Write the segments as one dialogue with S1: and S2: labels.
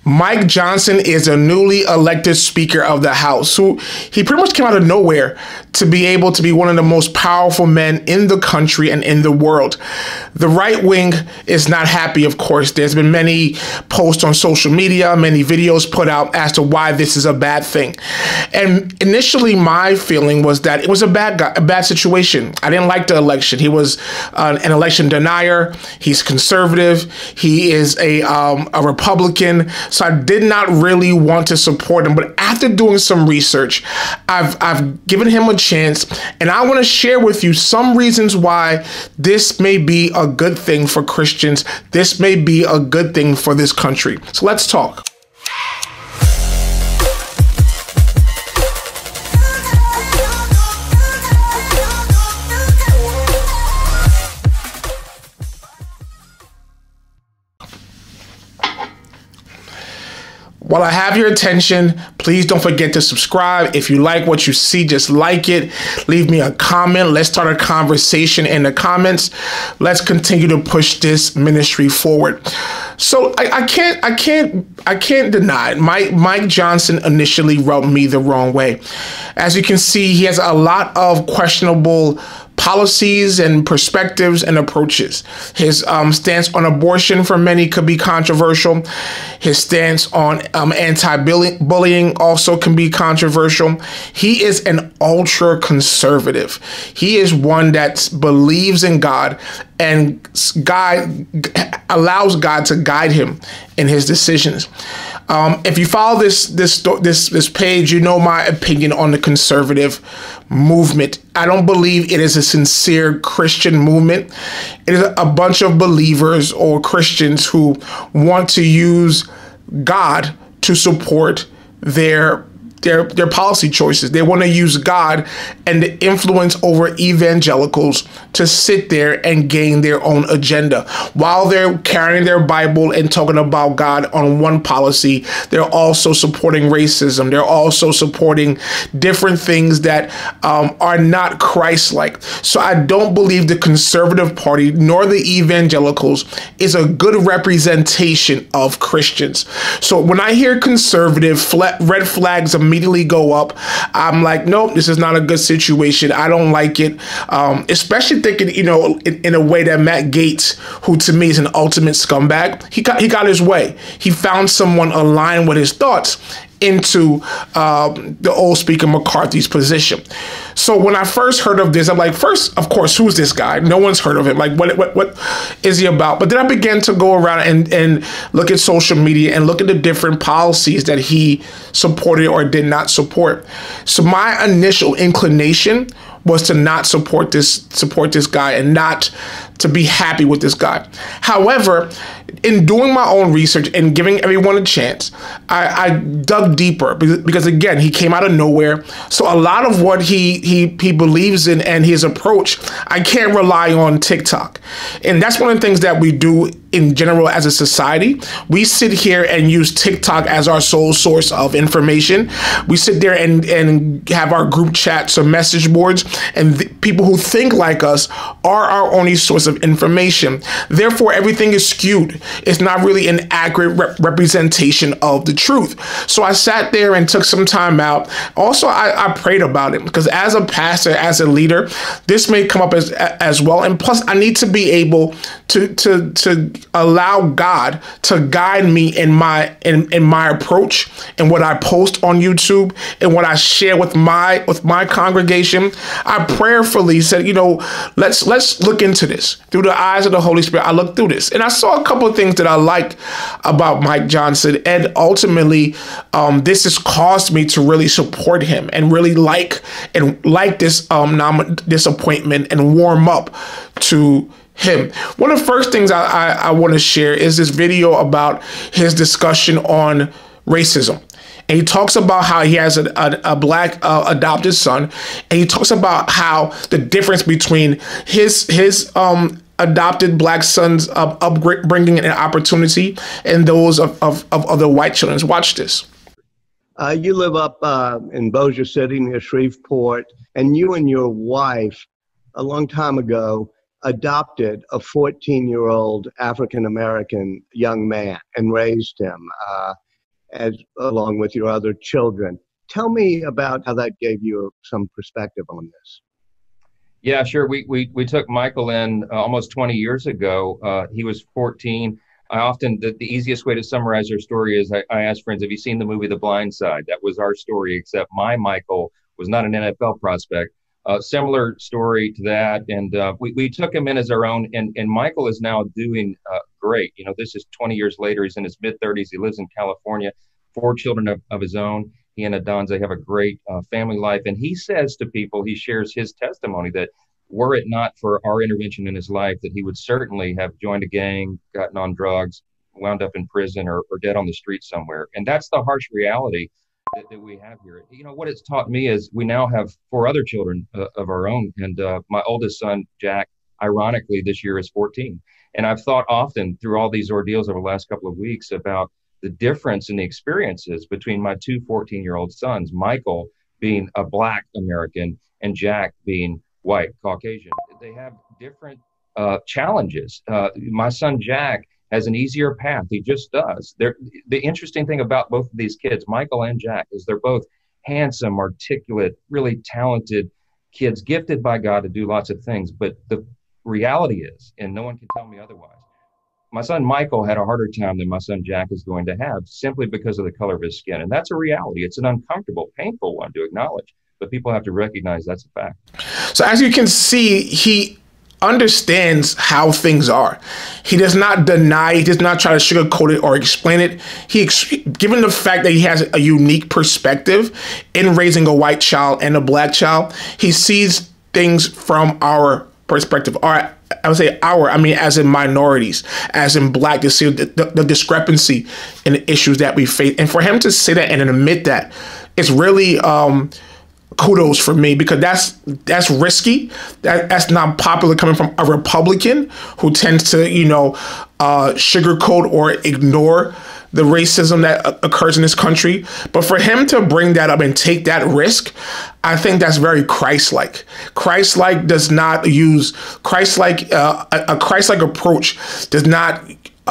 S1: Mike Johnson is a newly elected Speaker of the House, who he pretty much came out of nowhere to be able to be one of the most powerful men in the country and in the world. The right wing is not happy, of course. There's been many posts on social media, many videos put out as to why this is a bad thing. And initially, my feeling was that it was a bad situation. I didn't like the election. He was an election denier. He's conservative. He is a Republican. So I did not really want to support him. But after doing some research, I've given him a chance, and I want to share with you some reasons why this may be a good thing for Christians. This may be a good thing for this country. So let's talk. While I have your attention, please don't forget to subscribe. If you like what you see, just like it. Leave me a comment. Let's start a conversation in the comments. Let's continue to push this ministry forward. So I can't deny it. Mike Johnson initially rubbed me the wrong way. As you can see, he has a lot of questionable policies and perspectives and approaches. His stance on abortion for many could be controversial. His stance on anti-bullying also can be controversial. He is an ultra conservative. He is one that believes in God and allows God to guide him in his decisions. If you follow this page, you know my opinion on the conservative movement. I don't believe it is a sincere Christian movement. It is a bunch of believers or Christians who want to use God to support their policy choices. They want to use God and the influence over evangelicals to sit there and gain their own agenda. While they're carrying their Bible and talking about God on one policy, they're also supporting racism. They're also supporting different things that are not Christ-like. So I don't believe the conservative party nor the evangelicals is a good representation of Christians. So when I hear conservative, red flags immediately go up. I'm like, nope, this is not a good situation. I don't like it. Especially thinking, in a way that Matt Gaetz, who to me is an ultimate scumbag, he got his way. He found someone aligned with his thoughts into the old Speaker McCarthy's position. So when I first heard of this, I'm like, first, of course, who's this guy? No one's heard of him. Like, what is he about? But then I began to go around and look at social media and look at the different policies that he supported or did not support. So my initial inclination was to not support this guy and not to be happy with this guy. However, in doing my own research and giving everyone a chance, I dug deeper because again, he came out of nowhere. So a lot of what he believes in and his approach, I can't rely on TikTok. And that's one of the things that we do in general as a society. We sit here and use TikTok as our sole source of information. We sit there and have our group chats or message boards, and people who think like us are our only source of information. Therefore, everything is skewed. It's not really an accurate representation of the truth. So I sat there and took some time out. Also, I prayed about it because as a pastor, as a leader, this may come up as well. And plus, I need to be able to allow God to guide me in my approach and what I post on YouTube and what I share with my congregation. I prayerfully said, let's look into this through the eyes of the Holy Spirit. I looked through this and I saw a couple of things that I like about Mike Johnson, and ultimately, this has caused me to really support him and really like this appointment and warm up to him. One of the first things I want to share is this video about his discussion on racism. And he talks about how he has a black adopted son. And he talks about how the difference between his adopted black son's upbringing and opportunity and those of other white children. Watch this.
S2: You live up in Bossier City near Shreveport, and you and your wife, a long time ago, adopted a 14-year-old African-American young man and raised him. as along with your other children. Tell me about how that gave you some perspective on this.
S3: Yeah, sure. We took Michael in almost 20 years ago. He was 14. I often, the easiest way to summarize our story is I ask friends, have you seen the movie The Blind Side? That was our story, except my Michael was not an NFL prospect. Similar story to that. And we took him in as our own. And Michael is now doing great. You know, this is 20 years later. He's in his mid-30s. He lives in California, 4 children of his own. He and Adonze have a great family life. And he says to people, he shares his testimony that were it not for our intervention in his life, that he would certainly have joined a gang, gotten on drugs, wound up in prison or dead on the street somewhere. And that's the harsh reality that we have here. You know, what it's taught me is we now have 4 other children of our own. And my oldest son, Jack, ironically, this year is 14. And I've thought often through all these ordeals over the last couple of weeks about the difference in the experiences between my 2 14-year-old sons, Michael being a Black American and Jack being white, Caucasian. They have different challenges. My son, Jack, has an easier path. He just does. The interesting thing about both of these kids, Michael and Jack, is they're both handsome, articulate, really talented kids, gifted by God to do lots of things. But the reality is, and no one can tell me otherwise, my son Michael had a harder time than my son Jack is going to have simply because of the color of his skin. And that's a reality. It's an uncomfortable, painful one to acknowledge, but people have to recognize that's a fact.
S1: So as you can see, he understands how things are. He does not deny, he does not try to sugarcoat it or explain it. Given the fact that he has a unique perspective in raising a white child and a Black child, he sees things from our perspective. I would say as in minorities, as in Black, to see the discrepancy in the issues that we face. And for him to say that and admit that, it's really kudos for me, because that's risky. That's not popular coming from a Republican who tends to, sugarcoat or ignore the racism that occurs in this country. But for him to bring that up and take that risk, I think that's very Christ-like. Christ-like does not use a Christ-like approach does not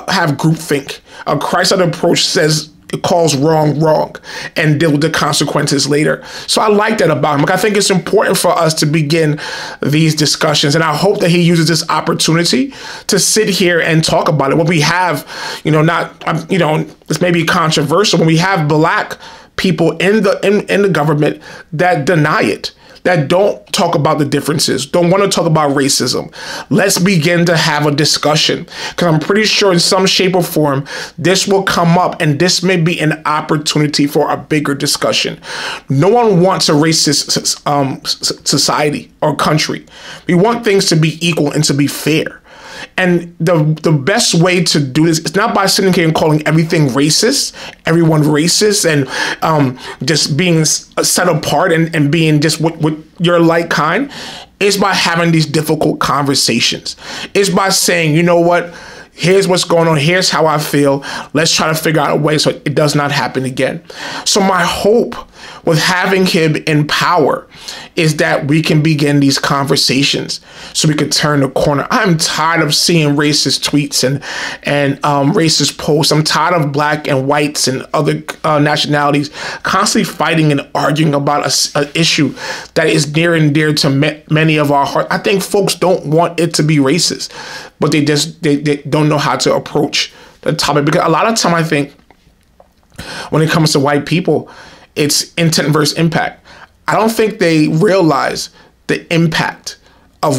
S1: have groupthink. A Christ-like approach says it calls wrong and deal with the consequences later. So I like that about him. I think it's important for us to begin these discussions, and I hope that he uses this opportunity to sit here and talk about it. When we have, this may be controversial, when we have Black people in the government that deny it, that don't talk about the differences, don't want to talk about racism. Let's begin to have a discussion, because I'm pretty sure in some shape or form, this will come up, and this may be an opportunity for a bigger discussion. No one wants a racist society or country. We want things to be equal and to be fair. And the best way to do this is not by sitting here and calling everything racist, everyone racist, and just being set apart and being just what your like kind. It's by having these difficult conversations. It's by saying, you know what? Here's what's going on. Here's how I feel. Let's try to figure out a way so it does not happen again. So my hope with having him in power is that we can begin these conversations so we could turn the corner. I'm tired of seeing racist tweets and racist posts. I'm tired of Black and whites and other nationalities constantly fighting and arguing about an issue that is near and dear to many of our hearts. I think folks don't want it to be racist, but they don't know how to approach the topic, because a lot of time I think when it comes to white people, it's intent versus impact. I don't think they realize the impact of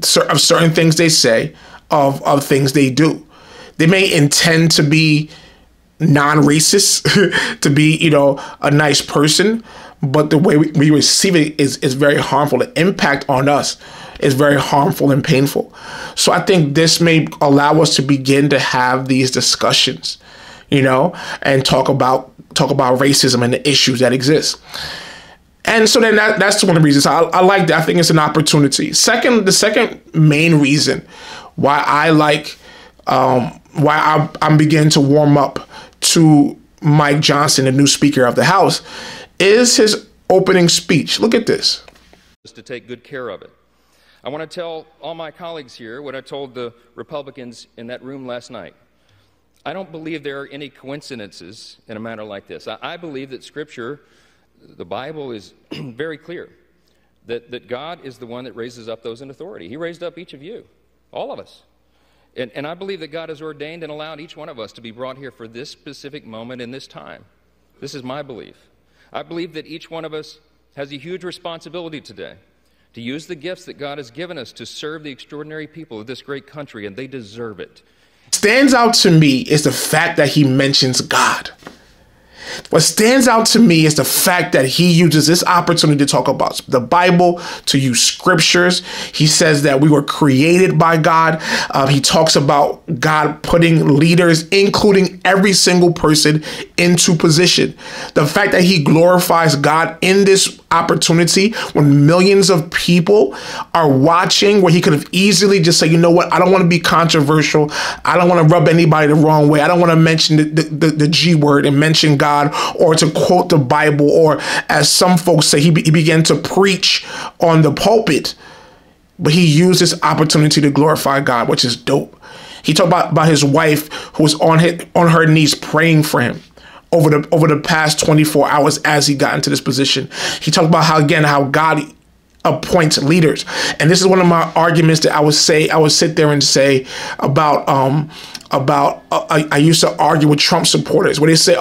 S1: certain things they say, of things they do. They may intend to be non-racist, to be, a nice person, but the way we receive it is very harmful. The impact on us is very harmful and painful. So I think this may allow us to begin to have these discussions, and talk about racism and the issues that exist. And so then that's one of the reasons I like that. I think it's an opportunity. The second main reason why I like, why I'm beginning to warm up to Mike Johnson, the new Speaker of the House, is his opening speech. Look at this.
S4: To take good care of it. I want to tell all my colleagues here what I told the Republicans in that room last night. I don't believe there are any coincidences in a matter like this. I believe that Scripture, the Bible, is very clear that God is the one that raises up those in authority. He raised up each of you, all of us. And I believe that God has ordained and allowed each one of us to be brought here for this specific moment in this time. This is my belief. I believe that each one of us has a huge responsibility today to use the gifts that God has given us to serve the extraordinary people of this great country, and they deserve it.
S1: Stands out to me is the fact that he mentions God. What stands out to me is the fact that he uses this opportunity to talk about the Bible, to use scriptures. He says that we were created by God. He talks about God putting leaders, including every single person, into position. The fact that he glorifies God in this opportunity when millions of people are watching, where he could have easily just said, you know what, I don't want to be controversial. I don't want to rub anybody the wrong way. I don't want to mention the G word and mention God, or to quote the Bible, or as some folks say, he began to preach on the pulpit. But he used this opportunity to glorify God, which is dope. He talked about his wife who was on her knees praying for him over the past 24 hours as he got into this position. He talked about how God appoints leaders. And this is one of my arguments that I would sit there and say about I used to argue with Trump supporters where they say,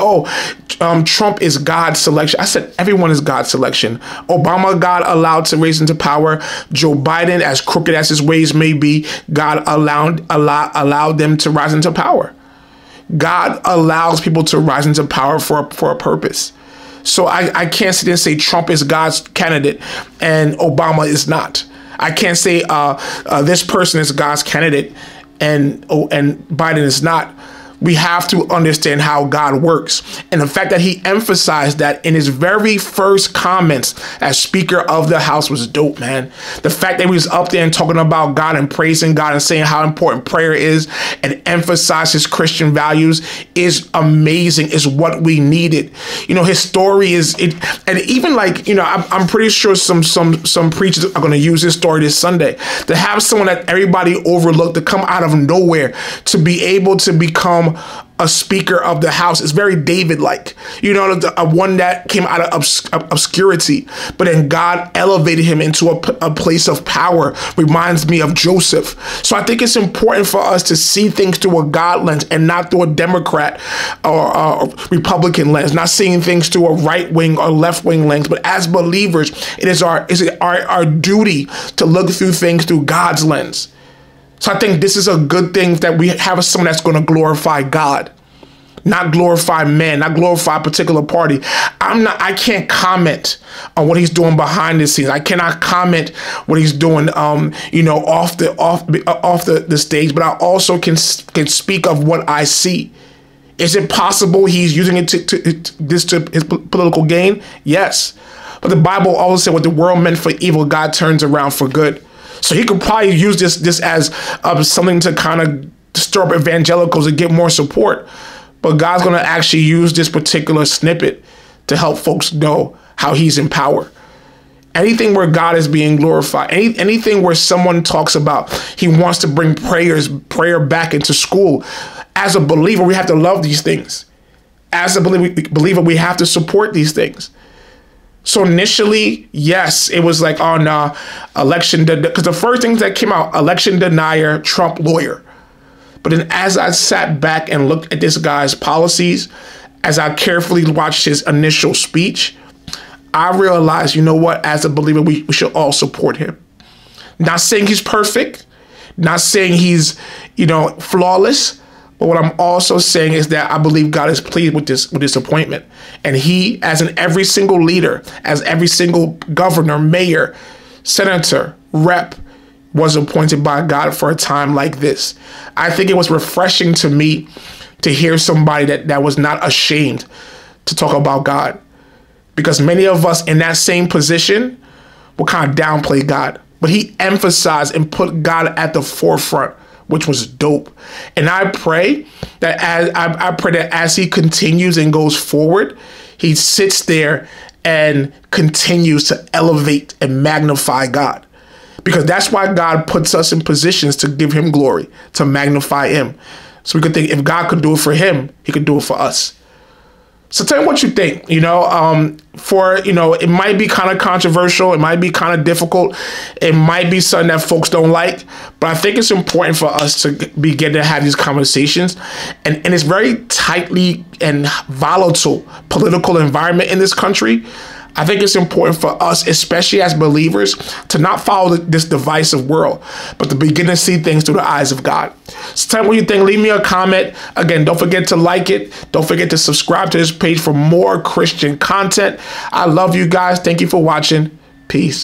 S1: Trump is God's selection. I said, everyone is God's selection. Obama, God allowed to raise into power. Joe Biden, as crooked as his ways may be, God allowed them to rise into power. God allows people to rise into power for a purpose. So I can't sit there and say Trump is God's candidate and Obama is not. I can't say this person is God's candidate and Biden is not. We have to understand how God works. And the fact that he emphasized that in his very first comments as Speaker of the House was dope, man. The fact that he was up there and talking about God and praising God and saying how important prayer is and emphasize his Christian values is amazing, is what we needed. You know, his story is, and even like, you know, I'm pretty sure some preachers are going to use his story this Sunday. To have someone that everybody overlooked to come out of nowhere, to be able to become a Speaker of the House is very David-like, you know, one that came out of obscurity, but then God elevated him into a place of power. Reminds me of Joseph. So I think it's important for us to see things through a God lens and not through a Democrat or Republican lens, not seeing things through a right-wing or left-wing lens. But as believers, it is our duty to look through things through God's lens. So I think this is a good thing that we have someone that's going to glorify God, not glorify man, not glorify a particular party. I can't comment on what he's doing behind the scenes. I cannot comment what he's doing, off the stage. But I also can speak of what I see. Is it possible he's using it to his political gain? Yes. But the Bible always said what the world meant for evil, God turns around for good. So he could probably use this as something to kind of stir up evangelicals and get more support. But God's going to actually use this particular snippet to help folks know how he's in power. Anything where God is being glorified, anything where someone talks about he wants to bring prayer back into school. As a believer, we have to love these things. As a believer, we have to support these things. So initially, yes, it was like, oh, no, election, because the first things that came out, election denier, Trump lawyer. But then as I sat back and looked at this guy's policies, as I carefully watched his initial speech, I realized, you know what, as a believer, we should all support him. Not saying he's perfect, not saying he's, flawless. But what I'm also saying is that I believe God is pleased with this appointment. And he, as in every single leader, as every single governor, mayor, senator, rep, was appointed by God for a time like this. I think it was refreshing to me to hear somebody that was not ashamed to talk about God. Because many of us in that same position will kind of downplay God. But he emphasized and put God at the forefront, which was dope. And I pray that as he continues and goes forward, he sits there and continues to elevate and magnify God. Because that's why God puts us in positions to give him glory, to magnify him. So we could think if God could do it for him, he could do it for us. So tell me what you think, it might be kind of controversial. It might be kind of difficult. It might be something that folks don't like, but I think it's important for us to begin to have these conversations. And it's very tightly and volatile political environment in this country. I think it's important for us, especially as believers, to not follow this divisive world, but to begin to see things through the eyes of God. So tell me what you think. Leave me a comment. Again, don't forget to like it. Don't forget to subscribe to this page for more Christian content. I love you guys. Thank you for watching. Peace.